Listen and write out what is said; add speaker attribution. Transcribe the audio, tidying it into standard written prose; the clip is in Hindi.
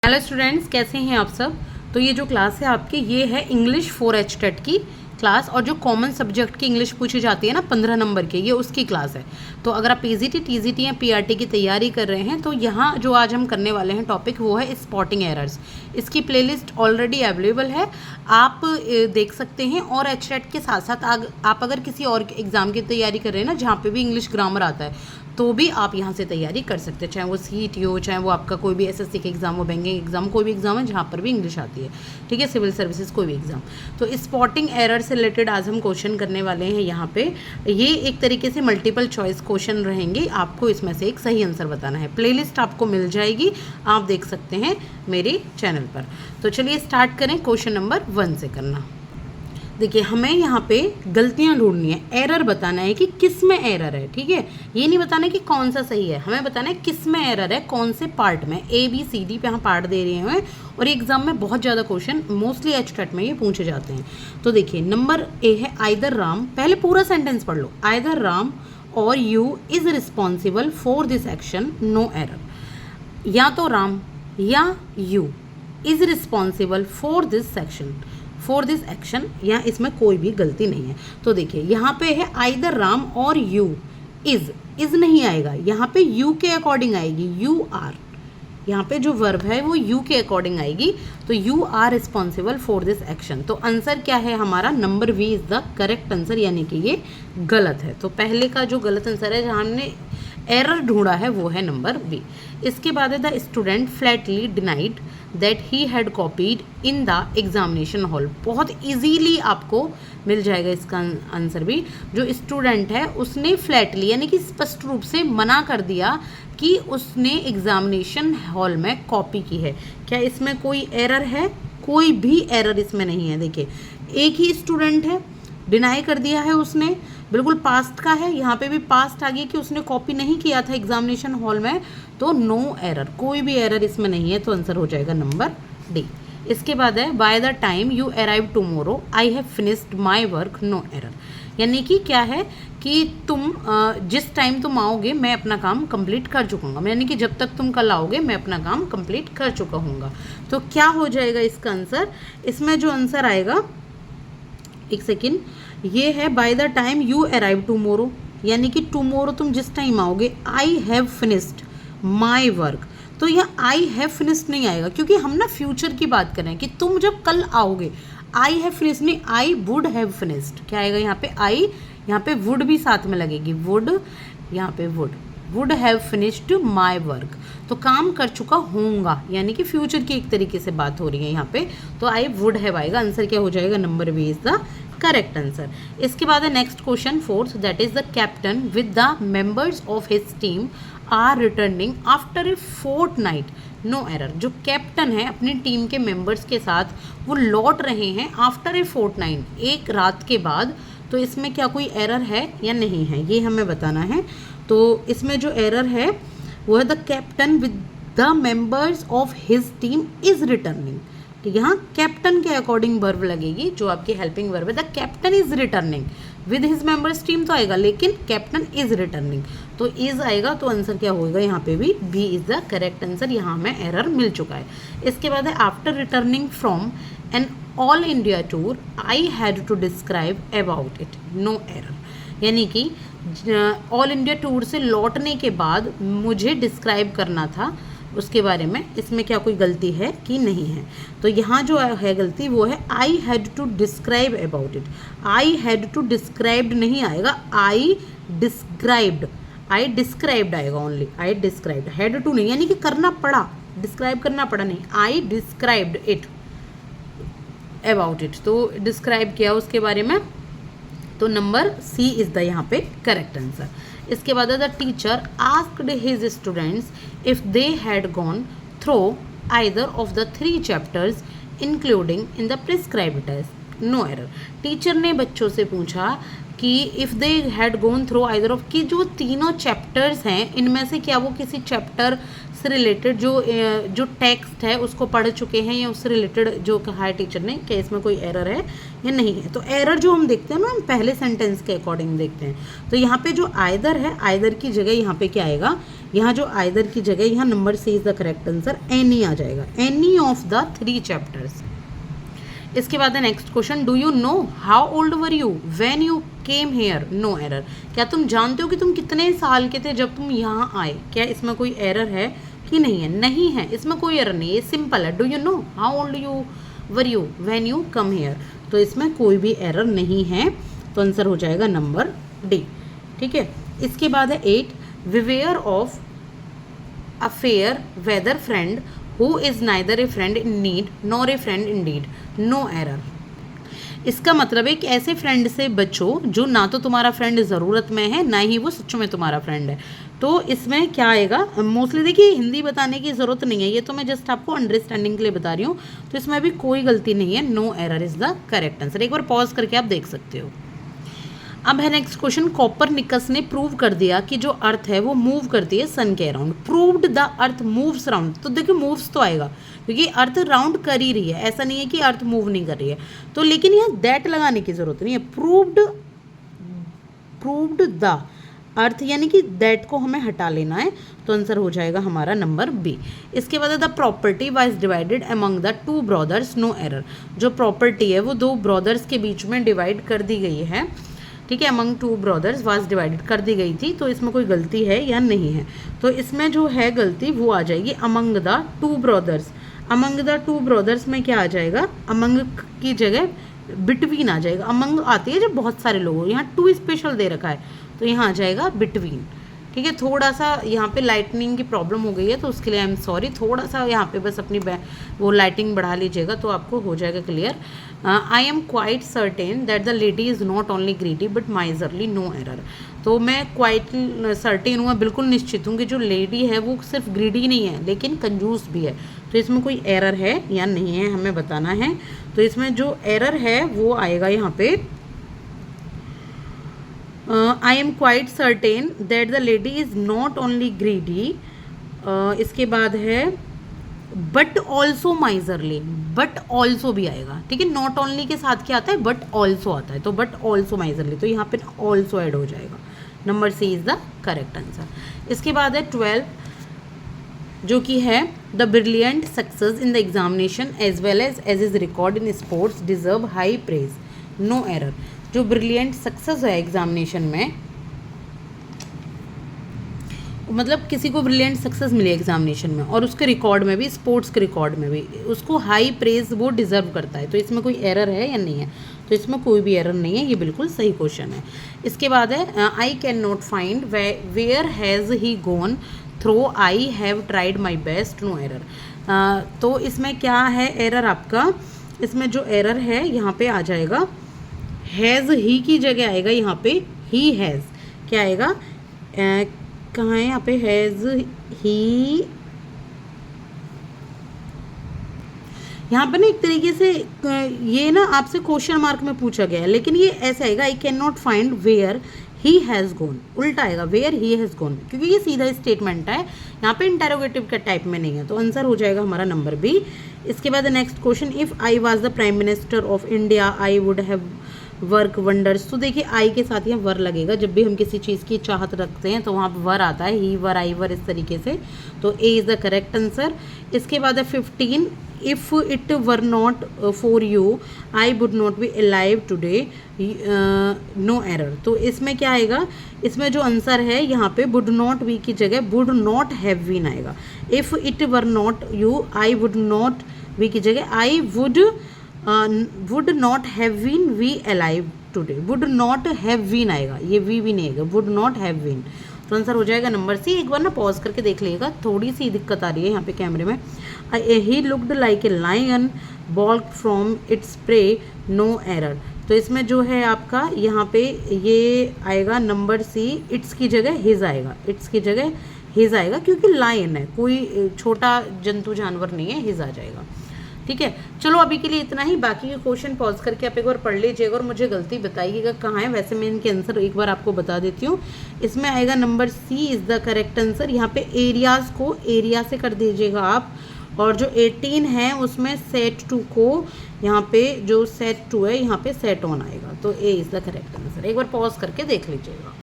Speaker 1: हेलो स्टूडेंट्स, कैसे हैं आप सब। तो ये जो क्लास है आपकी, ये है इंग्लिश 4H टेट की क्लास, और जो कॉमन सब्जेक्ट की इंग्लिश पूछी जाती है ना 15 नंबर के, ये उसकी क्लास है। तो अगर आप पीजीटी, टीजीटी या पीआरटी की तैयारी कर रहे हैं तो यहाँ जो आज हम करने वाले हैं टॉपिक, वो है स्पॉटिंग एरर्स। इसकी प्लेलिस्ट ऑलरेडी अवेलेबल है, आप देख सकते हैं। और एचटेट के साथ साथ आप अगर किसी और एग्ज़ाम की तैयारी कर रहे हैं ना, जहाँ पे भी इंग्लिश ग्रामर आता है, तो भी आप यहाँ से तैयारी कर सकते हैं। चाहे वो सीईटी हो, चाहे वो आपका कोई भी एसएससी के एग्ज़ाम हो, बैंकिंग एग्ज़ाम, कोई भी एग्ज़ाम है जहाँ पर भी इंग्लिश आती है, ठीक है, सिविल सर्विसेज कोई भी एग्ज़ाम। तो स्पॉटिंग एरर से रिलेटेड आज हम क्वेश्चन करने वाले हैं यहाँ पे। ये एक तरीके से मल्टीपल चॉइस क्वेश्चन रहेंगे, आपको इसमें से एक सही आंसर बताना है। प्लेलिस्ट आपको मिल जाएगी, आप देख सकते हैं मेरे चैनल पर। तो चलिए स्टार्ट करें, क्वेश्चन नंबर 1 से करना। देखिए, हमें यहाँ पे गलतियाँ ढूंढनी है, एरर बताना है कि किस में एरर है, ठीक है। ये नहीं बताना है कि कौन सा सही है, हमें बताना है किस में एरर है, कौन से पार्ट में। ABCD पे हम पार्ट दे रहे हैं, और एग्जाम में बहुत ज़्यादा क्वेश्चन मोस्टली एचटेट में ये पूछे जाते हैं। तो देखिए, नंबर ए है आइदर राम, पहले पूरा सेंटेंस पढ़ लो। आइदर राम और you is responsible for this action, no error. या तो राम या you is responsible for this action, या इसमें कोई भी गलती नहीं है। तो देखिए, यहाँ पे है आइदर राम और यू। इज नहीं आएगा, यहाँ पे यू के अकॉर्डिंग आएगी, यू आर। यहाँ पे जो वर्ब है वो यू के अकॉर्डिंग आएगी, तो you are responsible for this action. तो आंसर क्या है हमारा, number B is the correct answer, यानी कि ये गलत है। तो पहले का जो गलत आंसर है, जहाँ हमने एरर ढूंढा है, वो है नंबर बी। इसके बाद है the student Flatley denied that he had copied in the examination hall. बहुत इजीली आपको मिल जाएगा इसका आंसर भी। जो स्टूडेंट है उसने फ्लैटली यानी कि स्पष्ट रूप से मना कर दिया कि उसने एग्जामिनेशन हॉल में कॉपी की है। क्या इसमें कोई एरर है? कोई भी एरर इसमें नहीं है। देखिए, एक ही स्टूडेंट है, डिनाई कर दिया है उसने, बिल्कुल पास्ट का है, यहाँ पे भी पास्ट आ गया कि उसने कॉपी नहीं किया था एग्जामिनेशन हॉल में, तो नो एरर, कोई भी एरर इसमें नहीं है। तो आंसर हो जाएगा नंबर डी। इसके बाद है by the time you arrive tomorrow I have finished my work, no error. यानी कि क्या है कि तुम जिस टाइम तुम आओगे मैं अपना काम कंप्लीट कर चुका हूँ, यानी कि जब तक तुम कल आओगे मैं अपना काम कंप्लीट कर चुका हूँगा। तो क्या हो जाएगा इसका आंसर? इसमें जो आंसर आएगा, एक सेकेंड, ये है by the time you arrive tomorrow, यानी कि टुमारो तुम जिस टाइम आओगे, आई हैव फिनिश्ड माई वर्क। तो यहाँ आई हैव फिनिश्ड नहीं आएगा, क्योंकि हम ना फ्यूचर की बात कर रहे हैं कि तुम जब कल आओगे। आई हैव फिनिश्ड नहीं, आई वुड हैव फिनिश्ड। क्या आएगा यहाँ पे? आई, यहाँ पे वुड भी साथ में लगेगी, वुड, यहाँ पे would have finished my work. तो काम कर चुका होऊंगा, यानी कि फ्यूचर की एक तरीके से बात हो रही है यहाँ पे। तो आई वुड हैव आएगा, आंसर क्या हो जाएगा? Number B is the correct answer. इसके बाद है next question 4th, that is the captain with the members of his team are returning after a fortnight, no error. जो कैप्टन है अपनी टीम के मेंबर्स के साथ वो लौट रहे हैं आफ्टर ए फोर्टनाइट, एक रात के बाद। तो इसमें क्या कोई एरर है या नहीं है, ये हमें बताना है। तो इसमें जो एरर है वो है the captain with the members of his team is returning. तो यहाँ कैप्टन के अकॉर्डिंग वर्ब लगेगी, जो आपकी हेल्पिंग वर्ब है। The captain is returning with his members team तो आएगा, लेकिन कैप्टन इज रिटर्निंग तो इज आएगा। तो आंसर क्या होगा यहाँ पे भी? B is the correct answer. यहाँ हमें एरर मिल चुका है। इसके बाद है after returning from an all India tour I had to describe about it, no error. यानी कि ऑल इंडिया टूर से लौटने के बाद मुझे डिस्क्राइब करना था उसके बारे में। इसमें क्या कोई गलती है कि नहीं है? तो यहाँ जो है गलती वो है I had to describe about it. I had to described नहीं आएगा, आई डिस्क्राइब्ड आएगा only. I described, had to नहीं, यानी कि करना पड़ा, डिस्क्राइब करना पड़ा नहीं। I described it about it, तो डिस्क्राइब किया उसके बारे में। तो नंबर सी इज द यहाँ पे करेक्ट आंसर। इसके बाद the teacher asked his students if they had gone through either of the 3 chapters including in the prescribed no error. Teacher ने बच्चों से पूछा कि if they had gone through either of, कि जो तीनों चैप्टर्स हैं इनमें से क्या वो किसी चैप्टर से रिलेटेड जो टेक्स्ट है उसको पढ़ चुके हैं या उससे रिलेटेड जो कहा है टीचर ने, क्या इसमें कोई एरर है या नहीं है। तो एरर जो हम देखते हैं ना, हम पहले सेंटेंस के अकॉर्डिंग देखते हैं। तो यहाँ पे जो आइदर है, आइदर की जगह यहाँ पे क्या आएगा, यहाँ जो आइदर की जगह यहाँ number C is the correct answer, any आ जाएगा, एनी ऑफ द 3 चैप्टर्स। इसके बाद है next question, do you know how old were you when you came here, no error. क्या तुम जानते हो कि तुम कितने साल के थे जब तुम यहाँ आए, क्या इसमें कोई एरर है कि नहीं है, नहीं है, इसमें कोई एरर नहीं है, ये सिंपल है। Do you know how old you were you when you come here, तो इसमें कोई भी एरर नहीं है, तो आंसर हो जाएगा नंबर डी। ठीक है, इसके बाद है 8, beware of a fair weather friend who is neither a friend in need nor a friend in deed, no error. इसका मतलब है कि ऐसे फ्रेंड से बचो जो ना तो तुम्हारा फ्रेंड ज़रूरत में है, ना ही वो सच में तुम्हारा फ्रेंड है। तो इसमें क्या आएगा, मोस्टली देखिए हिंदी बताने की ज़रूरत नहीं है, ये तो मैं जस्ट आपको अंडरस्टैंडिंग के लिए बता रही हूँ, तो इसमें अभी कोई गलती नहीं है, no error is the correct answer. एक बार पॉज करके आप देख सकते हो। अब है नेक्स्ट क्वेश्चन, कॉपरनिकस ने प्रूव कर दिया कि जो अर्थ है वो मूव करती है सन के around, proved the earth moves round, तो देखिए मूव्स तो आएगा क्योंकि अर्थ राउंड कर ही रही है, ऐसा नहीं है कि अर्थ मूव नहीं कर रही है, तो लेकिन यहाँ दैट लगाने की जरूरत नहीं है, प्रूव्ड द अर्थ यानी कि दैट को हमें हटा लेना है, तो आंसर हो जाएगा हमारा नंबर बी। इसके बाद the property was divided among the 2 brothers, no error. जो प्रॉपर्टी है वो 2 ब्रदर्स के बीच में डिवाइड कर दी गई है, ठीक है, अमंग 2 ब्रदर्स वाज डिवाइडेड कर दी गई थी, तो इसमें कोई गलती है या नहीं है, तो इसमें जो है गलती वो आ जाएगी among the 2 brothers. Among the 2 brothers में क्या आ जाएगा, अमंग की जगह बिटवीन आ जाएगा, अमंग आती है जब बहुत सारे लोग हो, यहाँ 2 स्पेशल दे रखा है, तो यहाँ आ जाएगा बिटवीन। ठीक है, थोड़ा सा यहाँ पे लाइटनिंग की प्रॉब्लम हो गई है, तो उसके लिए आई एम सॉरी, थोड़ा सा यहाँ पे बस अपनी वो लाइटिंग बढ़ा लीजिएगा तो आपको हो जाएगा clear. I am quite certain that the lady is not only greedy but miserly, no error. तो मैं क्वाइट सर्टेन हूँ, मैं बिल्कुल निश्चित हूँ कि जो लेडी है वो सिर्फ ग्रीडी नहीं है लेकिन कंजूस भी है, तो इसमें कोई एरर है या नहीं है हमें बताना है। तो इसमें जो एरर है वो आएगा यहाँ पे, आई am quite certain that the lady is not only greedy, इसके बाद है but also miserly, but also भी आएगा, ठीक है, नॉट ओनली के साथ क्या आता है, बट ऑल्सो आता है, तो बट ऑल्सो माइजरली, तो यहाँ पे ऑल्सो ऐड हो जाएगा, number C is the correct answer. इसके बाद है 12, जो कि है the brilliant success in the examination as well as is record in sports deserve high praise, no error. जो ब्रिलियंट सक्सेस है एग्जामिनेशन में, मतलब किसी को ब्रिलियंट सक्सेस मिली एग्जामिनेशन में और उसके रिकॉर्ड में भी, स्पोर्ट्स के रिकॉर्ड में भी, उसको हाई प्रेज वो डिजर्व करता है, तो इसमें कोई एरर है या नहीं है, तो इसमें कोई भी एरर नहीं है, ये बिल्कुल सही क्वेश्चन है। इसके बाद है I can not find where has he gone through I have tried my best, no error. तो इसमें क्या है एरर आपका, इसमें जो एरर है यहाँ पे आ जाएगा हैज़ ही की जगह आएगा यहाँ पे ही हैज़, क्या आएगा, कहाँ है यहाँ पे हैज़ ही, यहाँ पे ना एक तरीके से ये ना आपसे क्वेश्चन मार्क में पूछा गया है, लेकिन ये ऐसा आएगा I can not find where he has gone, उल्टा आएगा वेयर ही हैज़ गोन, क्योंकि ये सीधा स्टेटमेंट है, यहाँ पे इंटेरोगेटिव के टाइप में नहीं है, तो आंसर हो जाएगा हमारा नंबर बी। इसके बाद next question, if I was the prime minister of India I would have work wonders, तो देखिए आई के साथ यहाँ वर लगेगा, जब भी हम किसी चीज़ की चाहत रखते हैं तो वहाँ पर वर आता है, ही वर आई वर इस तरीके से, तो A is the correct answer. इसके बाद है 15, if it were not for you I would not be alive today, no error. तो इसमें क्या आएगा, इसमें जो आंसर है यहाँ पे वुड नॉट बी की जगह वुड नॉट हैव बीन आएगा, if it were not you I would not be की जगह I would not have been we alive today, would not have been आएगा, ये वी भी नहीं आएगा, वुड नॉट हैव बीन, तो आंसर हो जाएगा नंबर सी। एक बार ना पॉज करके देख लीजिएगा, थोड़ी सी दिक्कत आ रही है यहाँ पे कैमरे में। He looked like a lion बॉल्क from its prey, no error. तो इसमें जो है आपका यहाँ पे ये आएगा नंबर सी, इट्स की जगह हिज आएगा, इट्स की जगह हिज आएगा, क्योंकि लायन है, कोई छोटा जंतु जानवर नहीं है, हिज आ जाएगा, ठीक है, चलो अभी के लिए इतना ही। बाकी के क्वेश्चन पॉज करके आप एक बार पढ़ लीजिएगा और मुझे गलती बताइएगा कहाँ है। वैसे मैं इनके आंसर एक बार आपको बता देती हूँ। इसमें आएगा number C is the correct answer. यहाँ पे एरियाज़ को एरिया से कर दीजिएगा आप, और जो 18 है उसमें सेट 2 को यहाँ पे जो सेट 2 है यहाँ पे सेट ऑन आएगा, तो A is the correct answer. एक बार पॉज करके देख लीजिएगा।